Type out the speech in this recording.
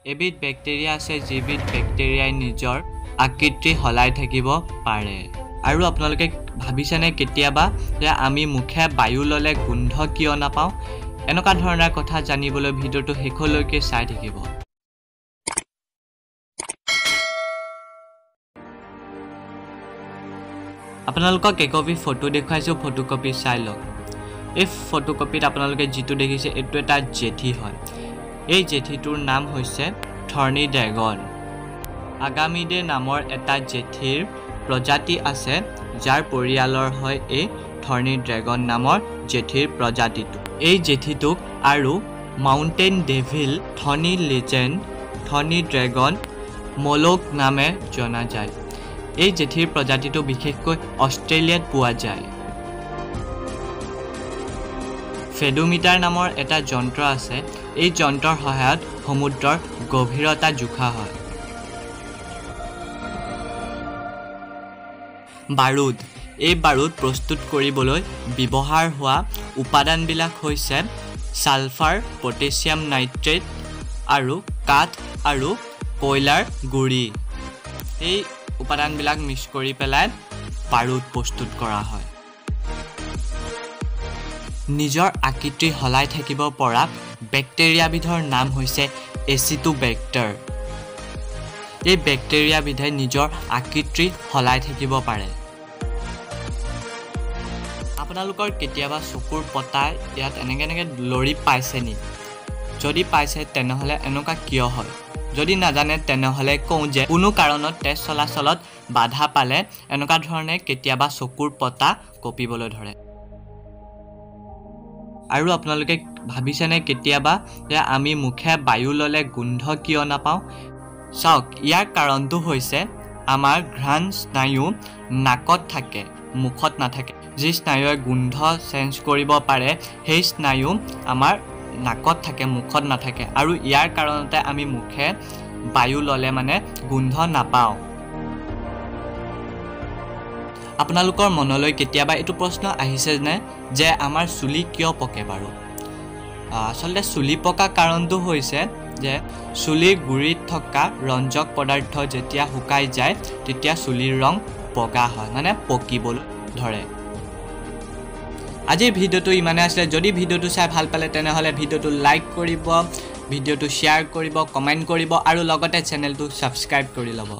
এবিধ বেক্টেৰিয়া আছে যিবিধ বেক্টেৰিয়াই নিজৰ আকৃতি হলাই থাকিব পাৰে আৰু আপোনালোকে ভাবিছেনে কেতিয়াবা যে আমি মুখে বায়ু ললে গোন্ধ কিয় নাপাওঁ এনেকুৱা ধৰণৰ কথা জানিবলৈ ভিডিওটো শেষলৈকে চাই থাকিব আপোনালোকক একপি ফটো দেখাইছো ফটোকপি চাই লওক এই ফটোকপিত আপোনালোকে যেটো দেখিছে এটো এটা জেঠি হয় এই জেঠিটোৰ নাম হৈছে থৰ্নি ড্ৰেগন আগামিডে নামৰ এটা জেঠিৰ প্ৰজাতি আছে যাৰ পৰিয়ালৰ হয় এই থৰ্নি ড্ৰেগন নামৰ জেঠিৰ প্ৰজাতিটো এই জেঠিটোক আৰু মাউণ্টেন ডেভিল থৰ্নি লেজেণ্ড থৰ্নি ড্ৰেগন মলক নামে জনা যায় এই জেঠিৰ প্ৰজাতিটো বিশেষকৈ অষ্ট্ৰেলিয়াত পোৱা যায় ফেডোমিটাৰ নামৰ এটা যন্ত্ৰ আছে এই যন্ত্ৰৰ সহায়ত সমুদ্ৰৰ গভীৰতা জোখা হয় বাৰুদ এই বাৰুদ প্ৰস্তুত কৰিবলৈ ব্যৱহাৰ হোৱা উপাদানবিলাক হৈছে সালফাৰ পটাছিয়াম নাইট্ৰেট আৰু কাঠ আৰু কয়লাৰ গুড়ি এই উপাদানবিলাক মিক্স কৰি পেলাই বাৰুদ প্ৰস্তুত কৰা হয় নিজৰ আকৃতি হলাই থাকিব পৰা বেক্টেৰিয়া বিধৰ নাম হৈছে এচিটোবেক্টাৰ এই বেক্টেৰিয়া বিধে নিজৰ আকৃতি হলাই থাকিব পাৰে আপোনালোকৰ কেতিয়াবা চকুৰ পতা ইয়াত এনেকে লৰি পাইছে নি যদি পাইছে তেনেহলে এনেকুৱা কিয় হয় যদি নাজানে তেনেহলে কওঁ যে কোনো কাৰণত তেজ চলাচলত বাধা পালে এনেকুৱা ধৰণে কেতিয়াবা চকুৰ পতা কপিবলৈ ধৰে আৰু আপোনালোকে ভাবিছেনে কেতিয়াবা যে আমি মুখে বায়ু ললে গোন্ধ কিয় নাপাওঁ চাওক ইয়াৰ কাৰণটো হৈছে আমাৰ ঘ্ৰাণ স্নায়ু নাকত থাকে মুখত নাথাকে যি স্নায়ুৱে গোন্ধ চেঞ্জ কৰিব পাৰে সেই স্নায়ু আমাৰ নাকত থাকে মুখত নাথাকে আৰু ইয়াৰ কাৰণতে আমি মুখে বায়ু ললে মানে গোন্ধ নাপাওঁ আপোনালোকৰ মনলৈ কেতিয়াবা এটো প্ৰশ্ন আহিছে যে আমাৰ চুলি কিয় পকে বাৰু আসলে চুলি পকা কাৰণটো হৈছে যে চুলিৰ গুৰিত থকা ৰঞ্জক পদাৰ্থ যেতিয়া শুকাই যায় তেতিয়া চুলিৰ ৰং বগা হয় মানে পকিবলৈ ধৰে আজিৰ ভিডিওটো ইমানে আছিল যদি ভিডিওটো চাই ভাল পালে তেনেহলে ভিডিওটো লাইক কৰিব ভিডিওটো শেয়াৰ কৰিব কমেন্ট কৰিব আৰু লগতে চেনেলটো সাবস্ক্ৰাইব কৰি লব